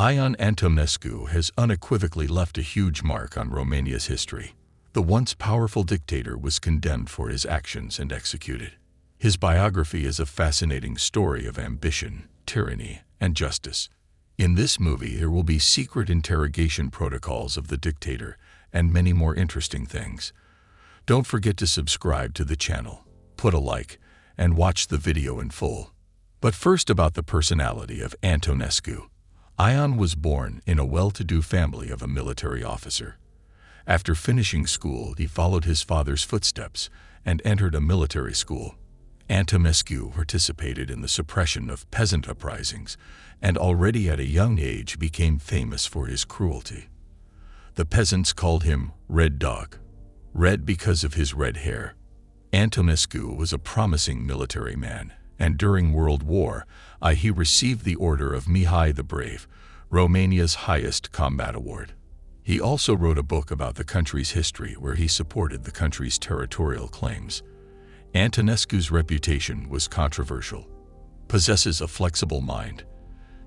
Ion Antonescu has unequivocally left a huge mark on Romania's history. The once powerful dictator was condemned for his actions and executed. His biography is a fascinating story of ambition, tyranny, and justice. In this movie, there will be secret interrogation protocols of the dictator and many more interesting things. Don't forget to subscribe to the channel, put a like, and watch the video in full. But first, about the personality of Antonescu. Ion was born in a well-to-do family of a military officer. After finishing school, he followed his father's footsteps and entered a military school. Antonescu participated in the suppression of peasant uprisings and already at a young age became famous for his cruelty. The peasants called him Red Dog, red because of his red hair. Antonescu was a promising military man, and during World War I he received the Order of Mihai the Brave, Romania's highest combat award. He also wrote a book about the country's history where he supported the country's territorial claims. Antonescu's reputation was controversial. Possesses a flexible mind,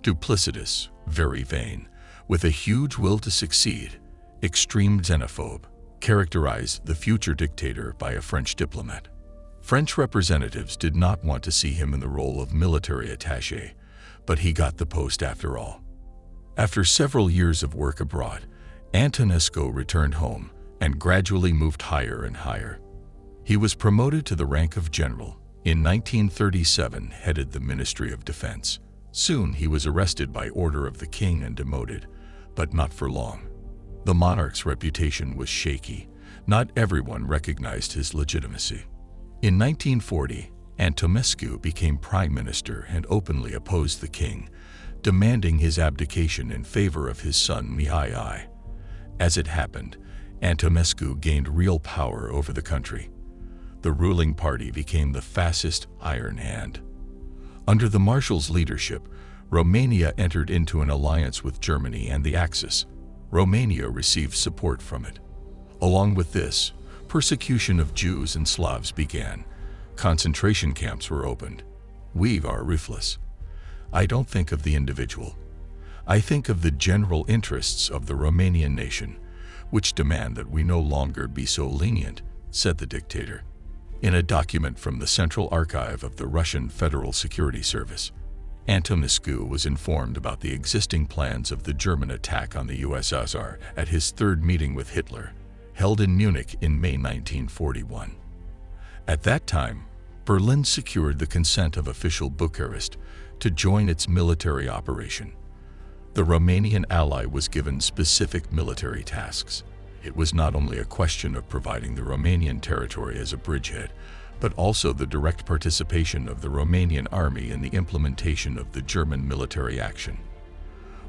duplicitous, very vain, with a huge will to succeed, extreme xenophobe, characterized the future dictator by a French diplomat. French representatives did not want to see him in the role of military attaché, but he got the post after all. After several years of work abroad, Antonescu returned home and gradually moved higher and higher. He was promoted to the rank of general. In 1937, headed the Ministry of Defense. Soon he was arrested by order of the king and demoted, but not for long. The monarch's reputation was shaky. Not everyone recognized his legitimacy. In 1940, Antonescu became prime minister and openly opposed the king, demanding his abdication in favor of his son Mihai I. As it happened, Antonescu gained real power over the country. The ruling party became the fascist Iron Hand. Under the Marshal's leadership, Romania entered into an alliance with Germany and the Axis. Romania received support from it. Along with this, persecution of Jews and Slavs began. Concentration camps were opened. We are ruthless. I don't think of the individual. I think of the general interests of the Romanian nation, which demand that we no longer be so lenient, said the dictator. In a document from the Central Archive of the Russian Federal Security Service, Antonescu was informed about the existing plans of the German attack on the USSR at his third meeting with Hitler, held in Munich in May 1941. At that time, Berlin secured the consent of official Bucharest to join its military operation. The Romanian ally was given specific military tasks. It was not only a question of providing the Romanian territory as a bridgehead, but also the direct participation of the Romanian army in the implementation of the German military action.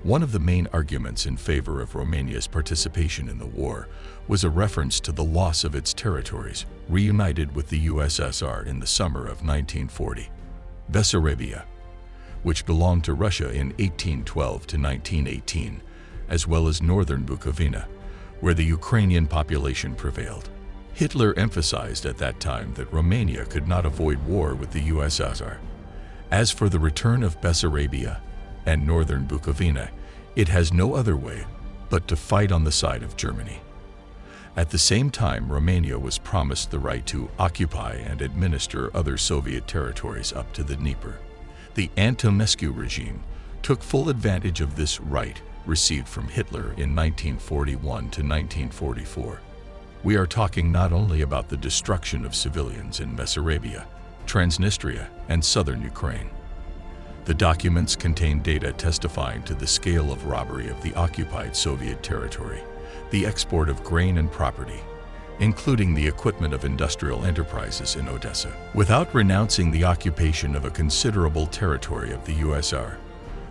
One of the main arguments in favor of Romania's participation in the war was a reference to the loss of its territories, reunited with the USSR in the summer of 1940. Bessarabia, which belonged to Russia in 1812 to 1918, as well as northern Bukovina, where the Ukrainian population prevailed. Hitler emphasized at that time that Romania could not avoid war with the USSR. As for the return of Bessarabia and northern Bukovina, it has no other way but to fight on the side of Germany. At the same time, Romania was promised the right to occupy and administer other Soviet territories up to the Dnieper. The Antonescu regime took full advantage of this right received from Hitler in 1941 to 1944. We are talking not only about the destruction of civilians in Bessarabia, Transnistria, and southern Ukraine. The documents contain data testifying to the scale of robbery of the occupied Soviet territory, the export of grain and property, including the equipment of industrial enterprises in Odessa, without renouncing the occupation of a considerable territory of the USSR.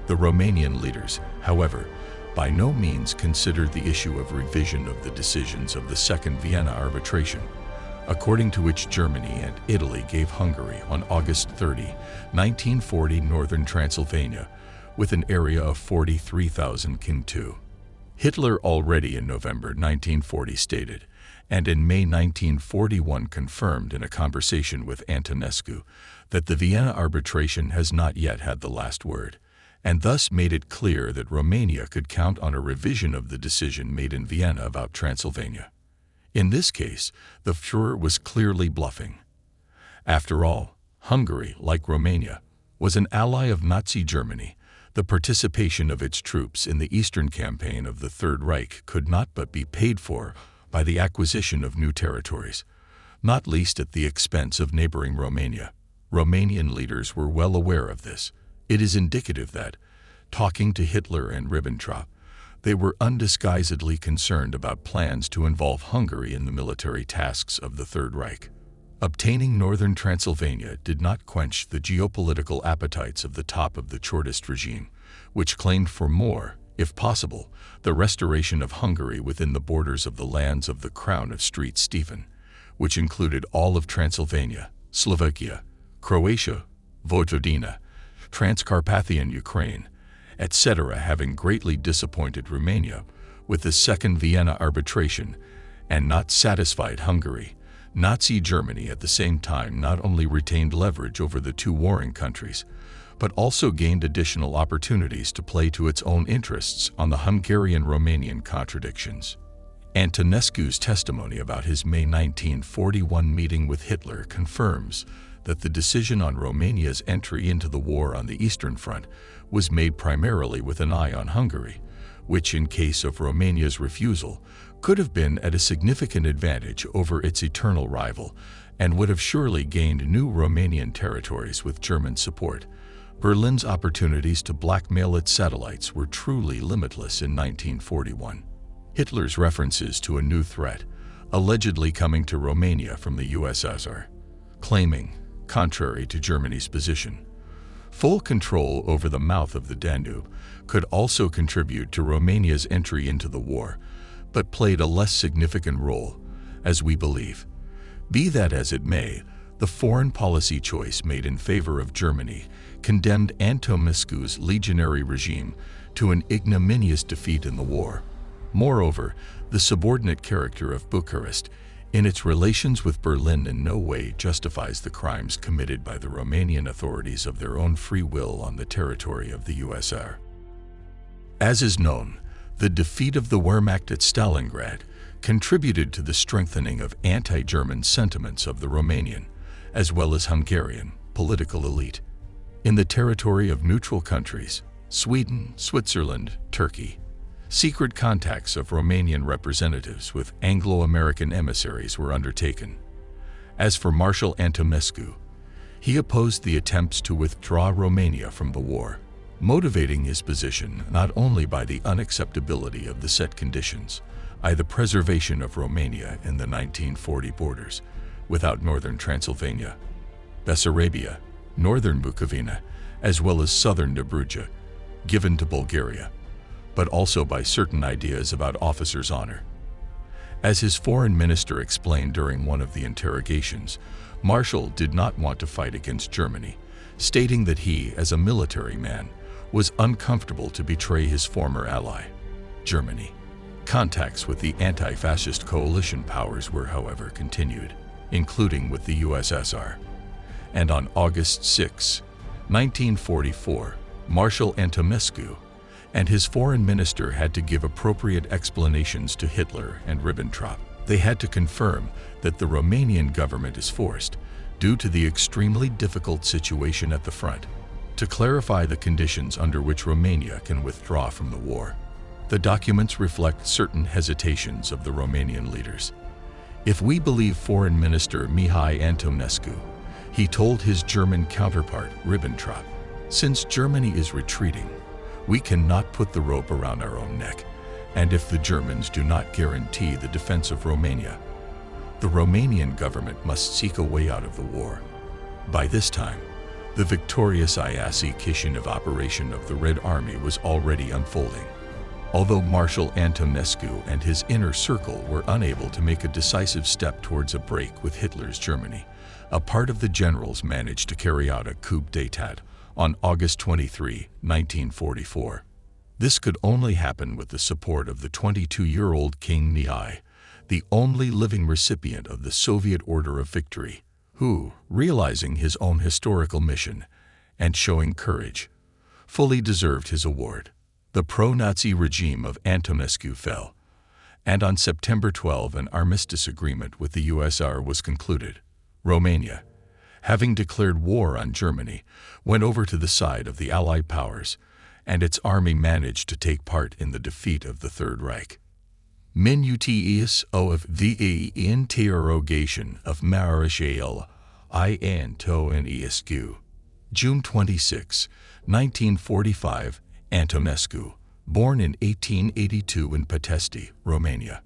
The Romanian leaders, however, by no means considered the issue of revision of the decisions of the Second Vienna Arbitration, according to which Germany and Italy gave Hungary on August 30, 1940 northern Transylvania with an area of 43,000 km². Hitler already in November 1940 stated, and in May 1941 confirmed in a conversation with Antonescu, that the Vienna arbitration has not yet had the last word, and thus made it clear that Romania could count on a revision of the decision made in Vienna about Transylvania. In this case, the Führer was clearly bluffing. After all, Hungary, like Romania, was an ally of Nazi Germany. The participation of its troops in the Eastern Campaign of the Third Reich could not but be paid for by the acquisition of new territories, not least at the expense of neighboring Romania. Romanian leaders were well aware of this. It is indicative that, talking to Hitler and Ribbentrop, they were undisguisedly concerned about plans to involve Hungary in the military tasks of the Third Reich. Obtaining northern Transylvania did not quench the geopolitical appetites of the top of the Chartist regime, which claimed for more, if possible, the restoration of Hungary within the borders of the lands of the Crown of St. Stephen, which included all of Transylvania, Slovakia, Croatia, Vojvodina, Transcarpathian Ukraine, etc., having greatly disappointed Romania with the Second Vienna arbitration and not satisfied Hungary. Nazi Germany at the same time not only retained leverage over the two warring countries, but also gained additional opportunities to play to its own interests on the Hungarian-Romanian contradictions. Antonescu's testimony about his May 1941 meeting with Hitler confirms that the decision on Romania's entry into the war on the Eastern Front was made primarily with an eye on Hungary, which, in case of Romania's refusal, could have been at a significant advantage over its eternal rival and would have surely gained new Romanian territories with German support. Berlin's opportunities to blackmail its satellites were truly limitless in 1941. Hitler's references to a new threat, allegedly coming to Romania from the USSR, claiming, contrary to Germany's position, full control over the mouth of the Danube, could also contribute to Romania's entry into the war, but played a less significant role, as we believe. Be that as it may, the foreign policy choice made in favor of Germany condemned Antonescu's legionary regime to an ignominious defeat in the war. Moreover, the subordinate character of Bucharest in its relations with Berlin in no way justifies the crimes committed by the Romanian authorities of their own free will on the territory of the USSR. As is known, the defeat of the Wehrmacht at Stalingrad contributed to the strengthening of anti-German sentiments of the Romanian, as well as Hungarian, political elite. In the territory of neutral countries, Sweden, Switzerland, Turkey, secret contacts of Romanian representatives with Anglo-American emissaries were undertaken. As for Marshal Antonescu, he opposed the attempts to withdraw Romania from the war, motivating his position not only by the unacceptability of the set conditions, i.e. the preservation of Romania in the 1940 borders, without northern Transylvania, Bessarabia, northern Bukovina, as well as southern Dobruja, given to Bulgaria, but also by certain ideas about officers' honor. As his foreign minister explained during one of the interrogations, Marshal did not want to fight against Germany, stating that he, as a military man, was uncomfortable to betray his former ally, Germany. Contacts with the anti-fascist coalition powers were, however, continued, including with the USSR. And on August 6, 1944, Marshal Antonescu and his foreign minister had to give appropriate explanations to Hitler and Ribbentrop. They had to confirm that the Romanian government is forced, due to the extremely difficult situation at the front, to clarify the conditions under which Romania can withdraw from the war. The documents reflect certain hesitations of the Romanian leaders. If we believe Foreign Minister Mihai Antonescu, he told his German counterpart, Ribbentrop, "Since Germany is retreating, we cannot put the rope around our own neck, and if the Germans do not guarantee the defense of Romania, the Romanian government must seek a way out of the war." By this time, the victorious Iasi Chisinau operation of the Red Army was already unfolding. Although Marshal Antonescu and his inner circle were unable to make a decisive step towards a break with Hitler's Germany, a part of the generals managed to carry out a coup d'état on August 23, 1944. This could only happen with the support of the 22-year-old King Mihai, the only living recipient of the Soviet Order of Victory, who, realizing his own historical mission and showing courage, fully deserved his award. The pro-Nazi regime of Antonescu fell, and on September 12 an armistice agreement with the USSR was concluded. Romania, having declared war on Germany, went over to the side of the Allied powers, and its army managed to take part in the defeat of the Third Reich. Minuteis of the Interrogation of Marechal Antonescu. June 26, 1945, Antonescu, born in 1882 in Pitești, Romania.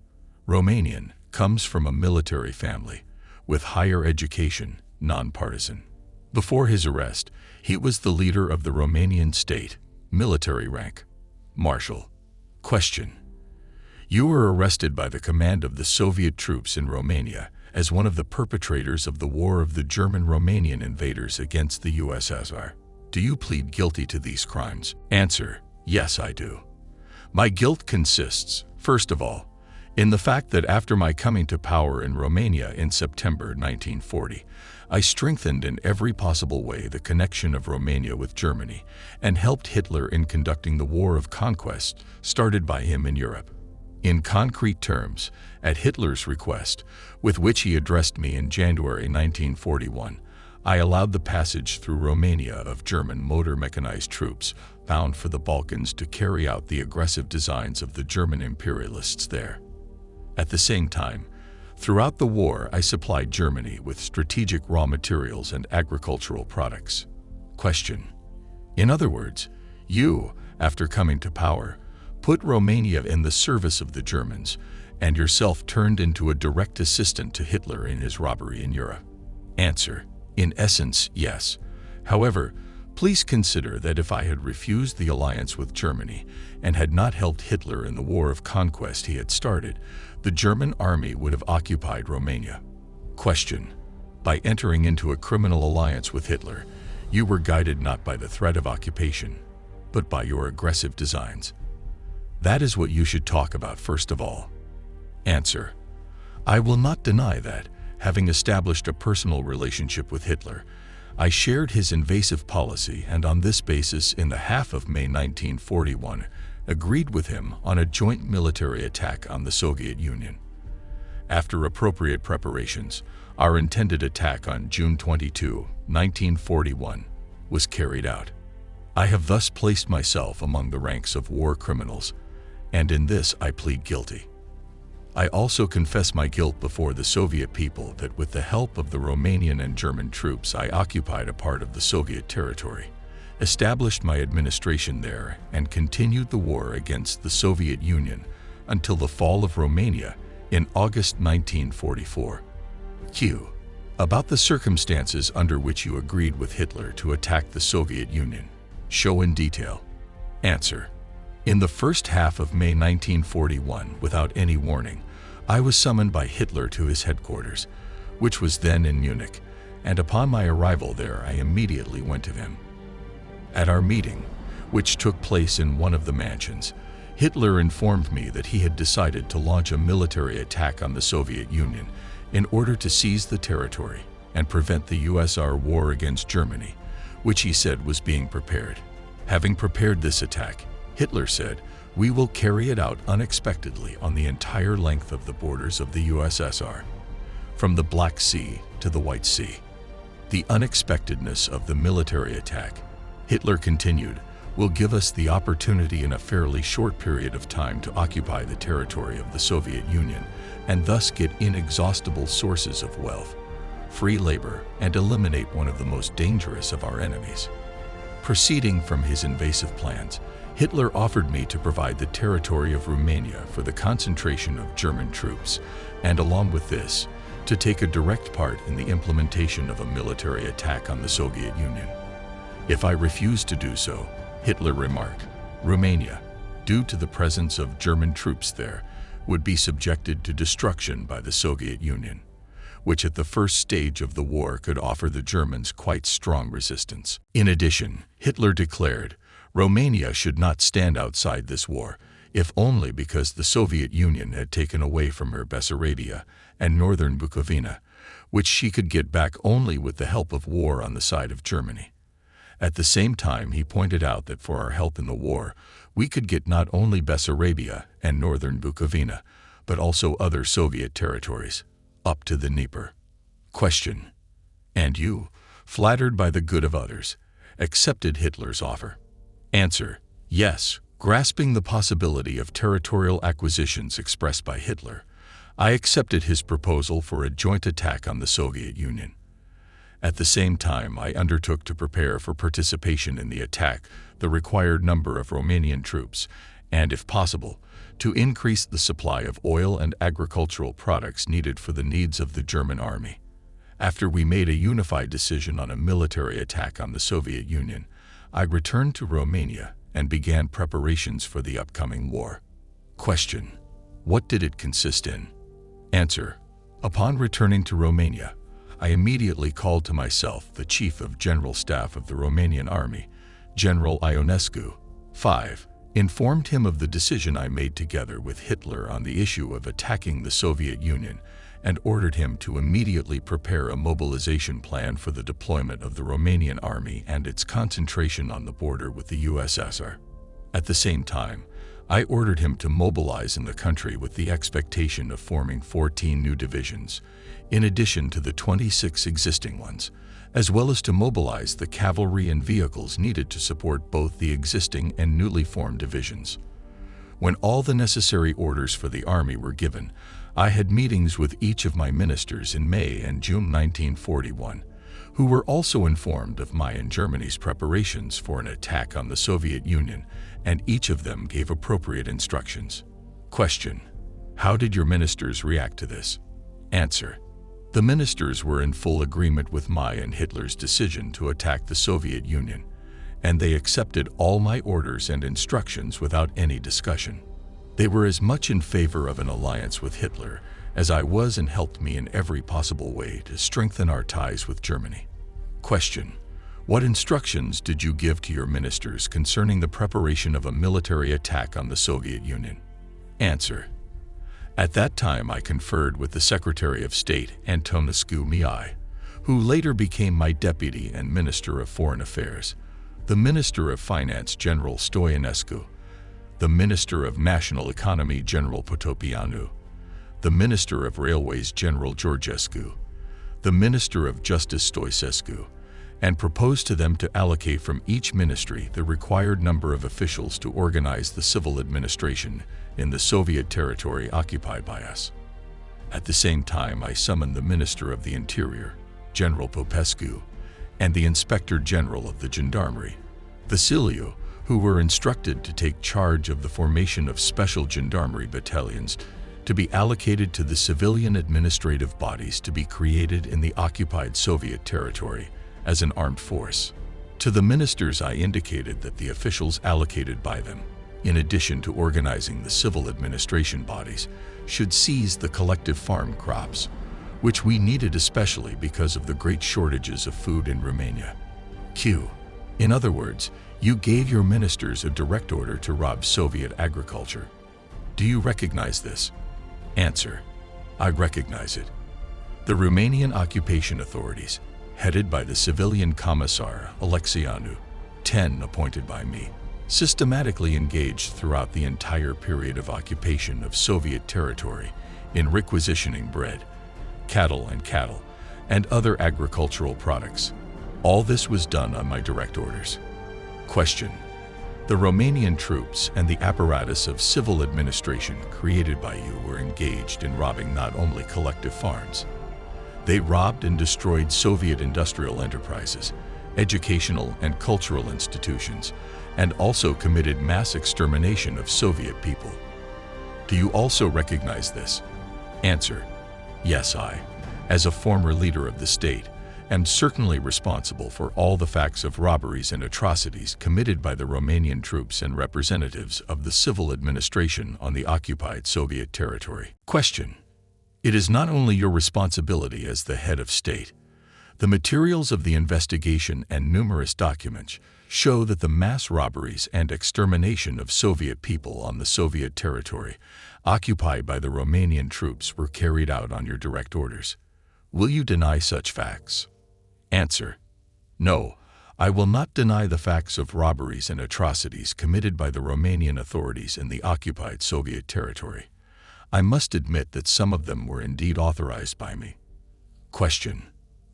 Romanian, comes from a military family, with higher education, non-partisan. Before his arrest, he was the leader of the Romanian state, military rank, Marshal. Question: you were arrested by the command of the Soviet troops in Romania as one of the perpetrators of the war of the German-Romanian invaders against the USSR. Do you plead guilty to these crimes? Answer: yes, I do. My guilt consists, first of all, in the fact that after my coming to power in Romania in September 1940, I strengthened in every possible way the connection of Romania with Germany and helped Hitler in conducting the war of conquest started by him in Europe. In concrete terms, at Hitler's request, with which he addressed me in January 1941, I allowed the passage through Romania of German motor mechanized troops bound for the Balkans to carry out the aggressive designs of the German imperialists there. At the same time, throughout the war, I supplied Germany with strategic raw materials and agricultural products. Question: in other words, you, after coming to power, put Romania in the service of the Germans and yourself turned into a direct assistant to Hitler in his robbery in Europe. Answer: in essence, yes. However, please consider that if I had refused the alliance with Germany and had not helped Hitler in the war of conquest he had started, the German army would have occupied Romania. Question: by entering into a criminal alliance with Hitler, you were guided not by the threat of occupation, but by your aggressive designs. That is what you should talk about first of all. Answer: I will not deny that, having established a personal relationship with Hitler, I shared his invasive policy and on this basis in the half of May 1941 agreed with him on a joint military attack on the Soviet Union. After appropriate preparations, our intended attack on June 22, 1941 was carried out. I have thus placed myself among the ranks of war criminals, and in this I plead guilty. I also confess my guilt before the Soviet people that with the help of the Romanian and German troops I occupied a part of the Soviet territory, established my administration there, and continued the war against the Soviet Union until the fall of Romania in August 1944. Q. About the circumstances under which you agreed with Hitler to attack the Soviet Union. Show in detail. Answer: in the first half of May 1941, without any warning, I was summoned by Hitler to his headquarters, which was then in Munich, and upon my arrival there I immediately went to him. At our meeting, which took place in one of the mansions, Hitler informed me that he had decided to launch a military attack on the Soviet Union in order to seize the territory and prevent the USSR war against Germany, which he said was being prepared. Having prepared this attack, Hitler said, we will carry it out unexpectedly on the entire length of the borders of the USSR, from the Black Sea to the White Sea. The unexpectedness of the military attack, Hitler continued, will give us the opportunity in a fairly short period of time to occupy the territory of the Soviet Union and thus get inexhaustible sources of wealth, free labor, and eliminate one of the most dangerous of our enemies. Proceeding from his invasive plans, Hitler offered me to provide the territory of Romania for the concentration of German troops, and along with this, to take a direct part in the implementation of a military attack on the Soviet Union. If I refused to do so, Hitler remarked, Romania, due to the presence of German troops there, would be subjected to destruction by the Soviet Union, which at the first stage of the war could offer the Germans quite strong resistance. In addition, Hitler declared, Romania should not stand outside this war, if only because the Soviet Union had taken away from her Bessarabia and northern Bukovina, which she could get back only with the help of war on the side of Germany. At the same time, he pointed out that for our help in the war, we could get not only Bessarabia and northern Bukovina, but also other Soviet territories, up to the Dnieper. Question. And you, flattered by the good of others, accepted Hitler's offer? Answer. Yes, grasping the possibility of territorial acquisitions expressed by Hitler, I accepted his proposal for a joint attack on the Soviet Union. At the same time, I undertook to prepare for participation in the attack the required number of Romanian troops, and, if possible, to increase the supply of oil and agricultural products needed for the needs of the German army. After we made a unified decision on a military attack on the Soviet Union, I returned to Romania and began preparations for the upcoming war. Question. What did it consist in? Answer. Upon returning to Romania, I immediately called to myself the Chief of General Staff of the Romanian Army, General Antonescu. 5. Informed him of the decision I made together with Hitler on the issue of attacking the Soviet Union, and ordered him to immediately prepare a mobilization plan for the deployment of the Romanian army and its concentration on the border with the USSR. At the same time, I ordered him to mobilize in the country with the expectation of forming 14 new divisions, in addition to the 26 existing ones, as well as to mobilize the cavalry and vehicles needed to support both the existing and newly formed divisions. When all the necessary orders for the army were given, I had meetings with each of my ministers in May and June 1941, who were also informed of my and Germany's preparations for an attack on the Soviet Union, and each of them gave appropriate instructions. Question. How did your ministers react to this? Answer. The ministers were in full agreement with my and Hitler's decision to attack the Soviet Union, and they accepted all my orders and instructions without any discussion. They were as much in favor of an alliance with Hitler as I was, and helped me in every possible way to strengthen our ties with Germany. Question. What instructions did you give to your ministers concerning the preparation of a military attack on the Soviet Union? Answer. At that time, I conferred with the Secretary of State, Antonescu, who later became my deputy and Minister of Foreign Affairs, the Minister of Finance, General Stoianescu, the Minister of National Economy, General Potopianu, the Minister of Railways, General Georgescu, the Minister of Justice, Stoicescu, and proposed to them to allocate from each ministry the required number of officials to organize the civil administration in the Soviet territory occupied by us. At the same time, I summoned the Minister of the Interior, General Popescu, and the Inspector General of the Gendarmerie, Vasiliu, who were instructed to take charge of the formation of special gendarmerie battalions to be allocated to the civilian administrative bodies to be created in the occupied Soviet territory as an armed force. To the ministers, I indicated that the officials allocated by them, in addition to organizing the civil administration bodies, should seize the collective farm crops, which we needed especially because of the great shortages of food in Romania. Q. In other words, you gave your ministers a direct order to rob Soviet agriculture. Do you recognize this? Answer. I recognize it. The Romanian occupation authorities, headed by the civilian commissar Alexianu, 10 appointed by me, systematically engaged throughout the entire period of occupation of Soviet territory in requisitioning bread, cattle, and other agricultural products. All this was done on my direct orders. Question. The Romanian troops and the apparatus of civil administration created by you were engaged in robbing not only collective farms. They robbed and destroyed Soviet industrial enterprises, educational and cultural institutions, and also committed mass extermination of Soviet people. Do you also recognize this? Answer. Yes, I, as a former leader of the state, am certainly responsible for all the facts of robberies and atrocities committed by the Romanian troops and representatives of the civil administration on the occupied Soviet territory. Question. It is not only your responsibility as the head of state. The materials of the investigation and numerous documents show that the mass robberies and extermination of Soviet people on the Soviet territory occupied by the Romanian troops were carried out on your direct orders. Will you deny such facts? Answer. No, I will not deny the facts of robberies and atrocities committed by the Romanian authorities in the occupied Soviet territory. I must admit that some of them were indeed authorized by me. Question.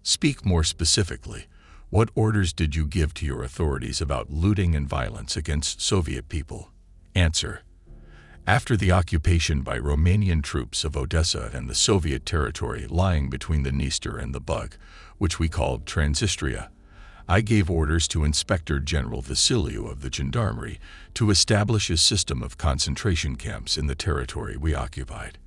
Speak more specifically. What orders did you give to your authorities about looting and violence against Soviet people? Answer. After the occupation by Romanian troops of Odessa and the Soviet territory lying between the Dniester and the Bug, which we called Transnistria, I gave orders to Inspector General Vasiliu of the Gendarmerie to establish a system of concentration camps in the territory we occupied.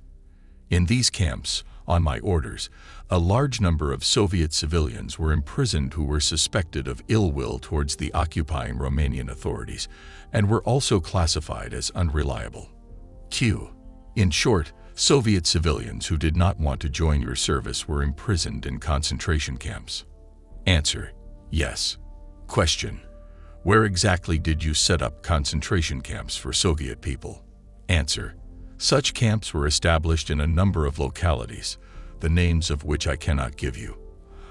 In these camps, on my orders, a large number of Soviet civilians were imprisoned who were suspected of ill will towards the occupying Romanian authorities and were also classified as unreliable. Q. In short, Soviet civilians who did not want to join your service were imprisoned in concentration camps. Answer. Yes. Question. Where exactly did you set up concentration camps for Soviet people? Answer. Such camps were established in a number of localities, the names of which I cannot give you.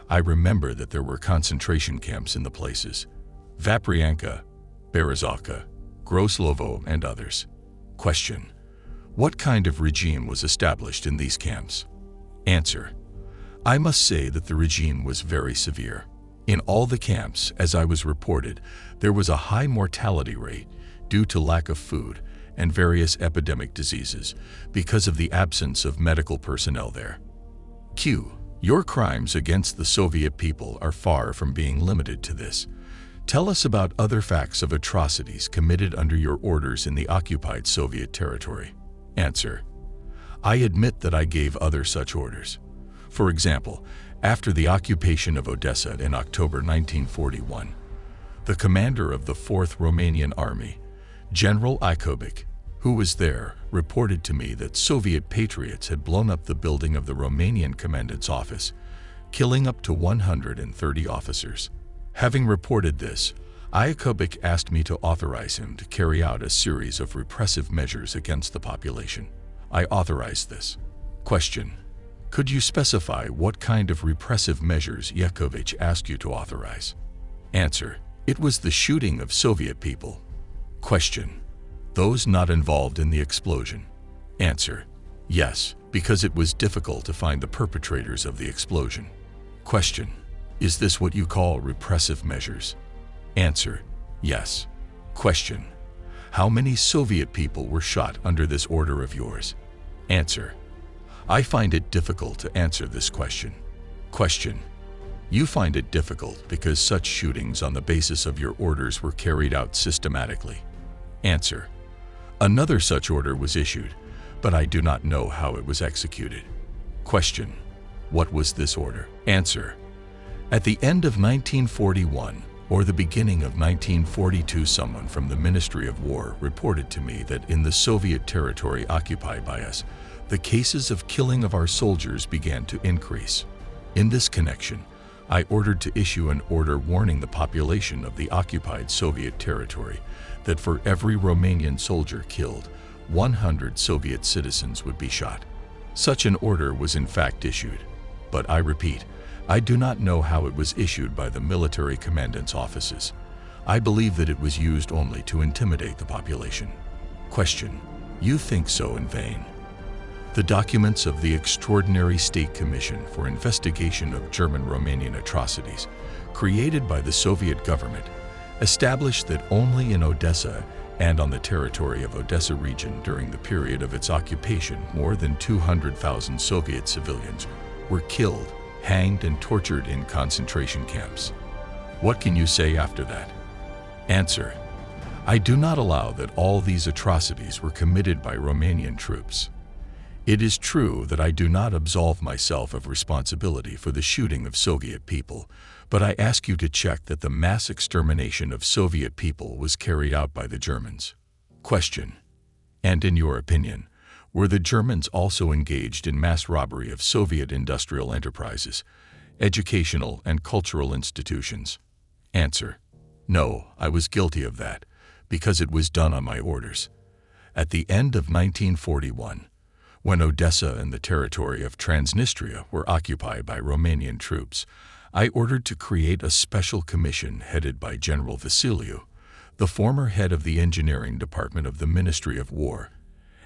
I remember that there were concentration camps in the places Vaprianka, Berezovka, Groslovo, and others. Question. What kind of regime was established in these camps? Answer. I must say that the regime was very severe. In all the camps, as I was reported, there was a high mortality rate due to lack of food and various epidemic diseases because of the absence of medical personnel there. Q. Your crimes against the Soviet people are far from being limited to this. Tell us about other facts of atrocities committed under your orders in the occupied Soviet territory. Answer. I admit that I gave other such orders. For example, after the occupation of Odessa in October 1941, the commander of the 4th Romanian Army, General Ikovic, who was there, reported to me that Soviet patriots had blown up the building of the Romanian commandant's office, killing up to 130 officers. Having reported this, Ikovic asked me to authorize him to carry out a series of repressive measures against the population. I authorized this. Question. Could you specify what kind of repressive measures Ikovic asked you to authorize? Answer. It was the shooting of Soviet people. Question. Those not involved in the explosion? Answer. Yes, because it was difficult to find the perpetrators of the explosion. Question. Is this what you call repressive measures? Answer. Yes. Question. How many Soviet people were shot under this order of yours? Answer. I find it difficult to answer this question. Question. You find it difficult because such shootings on the basis of your orders were carried out systematically. Answer. Another such order was issued, but I do not know how it was executed. Question. What was this order? Answer. At the end of 1941 or the beginning of 1942, someone from the Ministry of War reported to me that in the Soviet territory occupied by us, the cases of killing of our soldiers began to increase. In this connection, I ordered to issue an order warning the population of the occupied Soviet territory that for every Romanian soldier killed, 100 Soviet citizens would be shot. Such an order was in fact issued, but I repeat, I do not know how it was issued by the military commandant's offices. I believe that it was used only to intimidate the population. Question. You think so in vain. The documents of the Extraordinary State Commission for Investigation of German-Romanian Atrocities, created by the Soviet government, established that only in Odessa and on the territory of Odessa region during the period of its occupation, more than 200,000 Soviet civilians were killed, hanged, and tortured in concentration camps. What can you say after that? Answer. I do not allow that all these atrocities were committed by Romanian troops. It is true that I do not absolve myself of responsibility for the shooting of Soviet people, but I ask you to check that the mass extermination of Soviet people was carried out by the Germans. Question. And in your opinion, were the Germans also engaged in mass robbery of Soviet industrial enterprises, educational and cultural institutions? Answer. No, I was guilty of that, because it was done on my orders. At the end of 1941, when Odessa and the territory of Transnistria were occupied by Romanian troops, I ordered to create a special commission headed by General Vasiliu, the former head of the engineering department of the Ministry of War,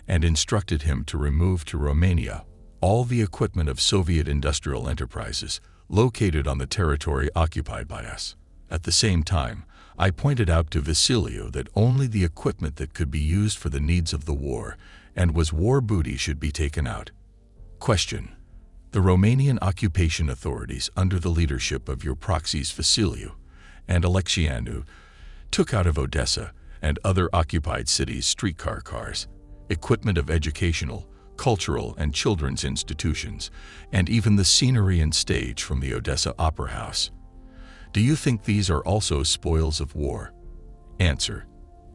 and instructed him to remove to Romania all the equipment of Soviet industrial enterprises located on the territory occupied by us. At the same time, I pointed out to Vasiliu that only the equipment that could be used for the needs of the war and was war booty should be taken out. Question: the Romanian occupation authorities, under the leadership of your proxies Vasiliu and Alexianu, took out of Odessa and other occupied cities streetcar cars, equipment of educational, cultural, and children's institutions, and even the scenery and stage from the Odessa Opera House. Do you think these are also spoils of war? Answer: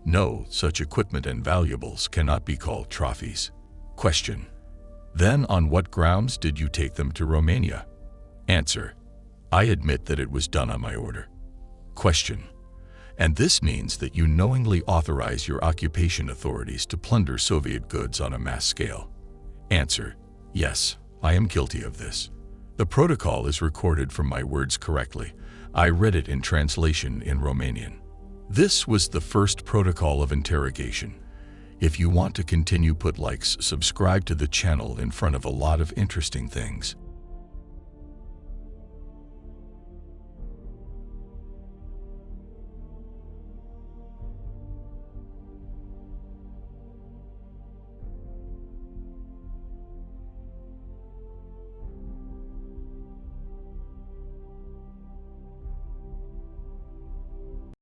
no, such equipment and valuables cannot be called trophies. Question: then on what grounds did you take them to Romania? Answer: I admit that it was done on my order. Question: and this means that you knowingly authorize your occupation authorities to plunder Soviet goods on a mass scale? Answer: yes, I am guilty of this. The protocol is recorded from my words correctly. I read it in translation in Romanian. This was the first protocol of interrogation. If you want to continue, put likes, subscribe to the channel in front of a lot of interesting things.